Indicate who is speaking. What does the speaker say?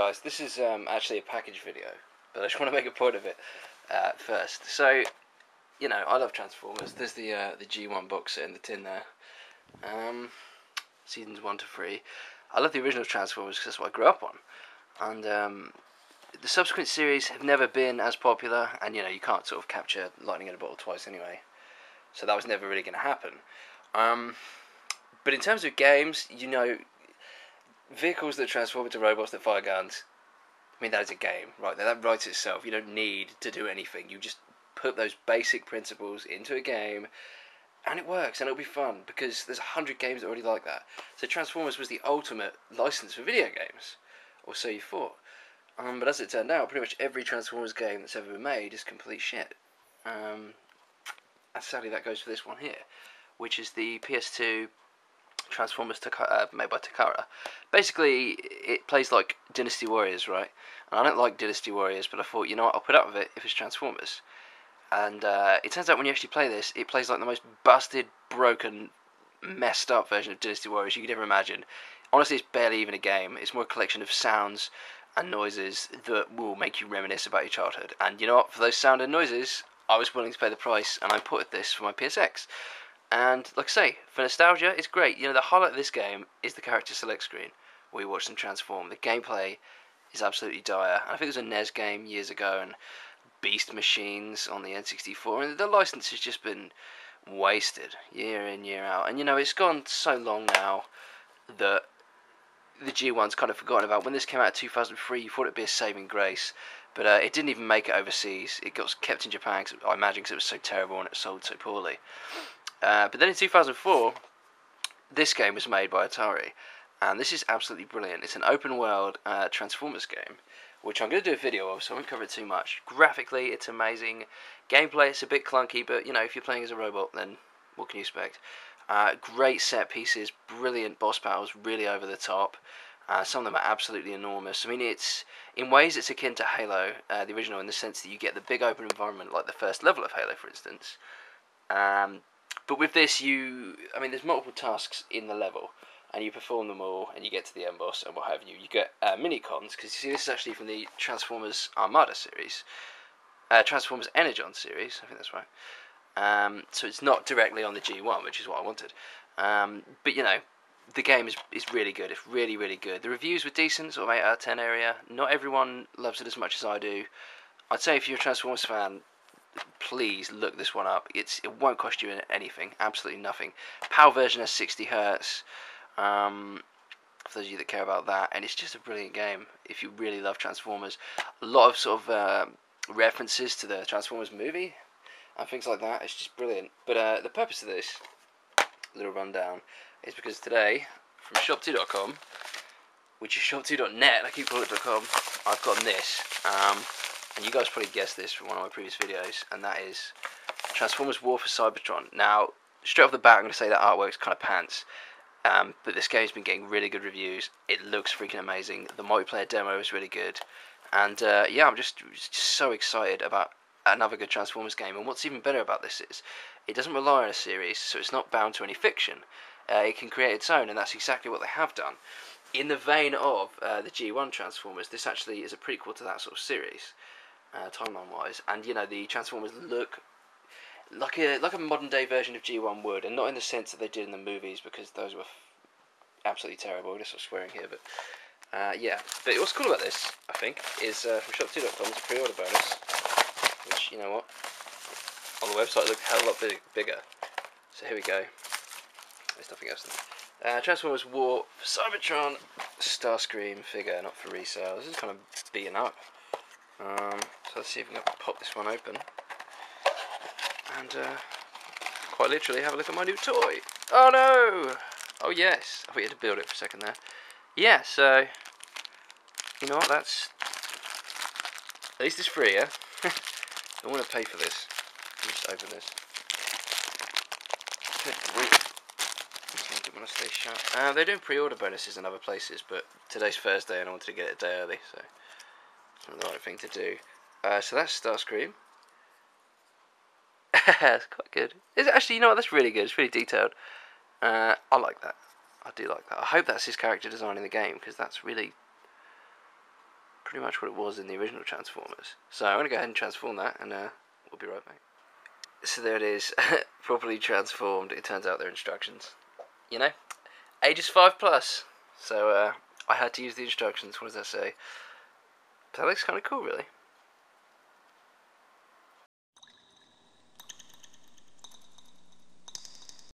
Speaker 1: guys, this is actually a package video, but I just want to make a point of it first. So, you know, I love Transformers. There's the G1 box set in the tin there. Seasons 1 to 3. I love the original Transformers because that's what I grew up on. And the subsequent series have never been as popular, and you know, you can't sort of capture lightning in a bottle twice anyway. So that was never really going to happen. But in terms of games, you know, vehicles that transform into robots that fire guns, I mean, that is a game, right there. That writes itself. You don't need to do anything. You just put those basic principles into a game, and it works, and it'll be fun, because there's 100 games already like that. So Transformers was the ultimate license for video games, or so you thought. But as it turned out, pretty much every Transformers game that's ever been made is complete shit. And sadly that goes for this one here, which is the PS2 Transformers made by Takara. Basically, it plays like Dynasty Warriors, right? And I don't like Dynasty Warriors, but I thought, you know what, I'll put up with it if it's Transformers. And it turns out when you actually play this, it plays like the most busted, broken, messed up version of Dynasty Warriors you could ever imagine. Honestly, it's barely even a game. It's more a collection of sounds and noises that will make you reminisce about your childhood. And you know what, for those sound and noises, I was willing to pay the price, and I imported this for my PSX. And like I say, for nostalgia, it's great. You know, the highlight of this game is the character select screen, where you watch them transform. The gameplay is absolutely dire. And I think it was a NES game years ago, and Beast Machines on the N64, and the license has just been wasted year in, year out. And you know, it's gone so long now that the G1's kind of forgotten about. When this came out in 2003, you thought it'd be a saving grace, but it didn't even make it overseas. It got kept in Japan, I imagine, because it was so terrible and it sold so poorly. But then in 2004, this game was made by Atari, and this is absolutely brilliant. It's an open-world Transformers game, which I'm going to do a video of, so I won't cover it too much. Graphically, it's amazing. Gameplay, it's a bit clunky, but you know, if you're playing as a robot, then what can you expect? Great set pieces, brilliant boss battles, really over the top. Some of them are absolutely enormous. I mean, in ways it's akin to Halo, the original, in the sense that you get the big open environment, like the first level of Halo, for instance. But with this, there's multiple tasks in the level, and you perform them all, and you get to the end boss, and what have you. You get mini-cons, because you see, this is actually from the Transformers Armada series. Transformers Energon series, I think that's right. So it's not directly on the G1, which is what I wanted. But, you know, the game is really good. It's really, really good. The reviews were decent, sort of 8 out of 10 area. Not everyone loves it as much as I do. I'd say if you're a Transformers fan, please look this one up. It won't cost you anything, absolutely nothing. PAL version has 60 Hz, for those of you that care about that, and it's just a brilliant game if you really love Transformers. A lot of sort of references to the Transformers movie and things like that. It's just brilliant. But the purpose of this little rundown is because today, from shop2.com, which is shop2.net, I keep calling it .com, I've gotten this. And you guys probably guessed this from one of my previous videos, and that is Transformers War for Cybertron. Now, straight off the bat, I'm going to say that artwork's kind of pants, but this game's been getting really good reviews. It looks freaking amazing. The multiplayer demo is really good, and yeah, I'm just so excited about another good Transformers game. And what's even better about this is, it doesn't rely on a series, so it's not bound to any fiction. It can create its own, and that's exactly what they have done. In the vein of the G1 Transformers, this actually is a prequel to that sort of series. Timeline-wise, and you know, the Transformers look like a modern-day version of G1 would, and not in the sense that they did in the movies, because those were absolutely terrible. I guess I'm swearing here, but yeah. But what's cool about this, I think, is from shop2.com, it's a pre-order bonus, which, you know what, on the website looked a hell of a lot bigger. So here we go. There's nothing else there. Transformers War for Cybertron Starscream figure, not for resale. This is kind of beaten up. So let's see if we can pop this one open, and quite literally have a look at my new toy. Oh no! Oh yes, I thought you had to build it for a second there. Yeah, so, you know what, that's, at least it's free, yeah? I don't want to pay for this. Let me just open this. Good grief. I want to stay sharp. They're doing pre-order bonuses in other places, but today's Thursday and I wanted to get it a day early, so it's the right thing to do. So that's Starscream. It's quite good. It's actually, you know what, that's really good. It's really detailed. I like that. I do like that. I hope that's his character design in the game, because that's really pretty much what it was in the original Transformers. So I'm going to go ahead and transform that, and we'll be right back. So there it is, properly transformed. It turns out they're instructions. You know, ages 5+. So I had to use the instructions. What does that say? That looks kind of cool, really.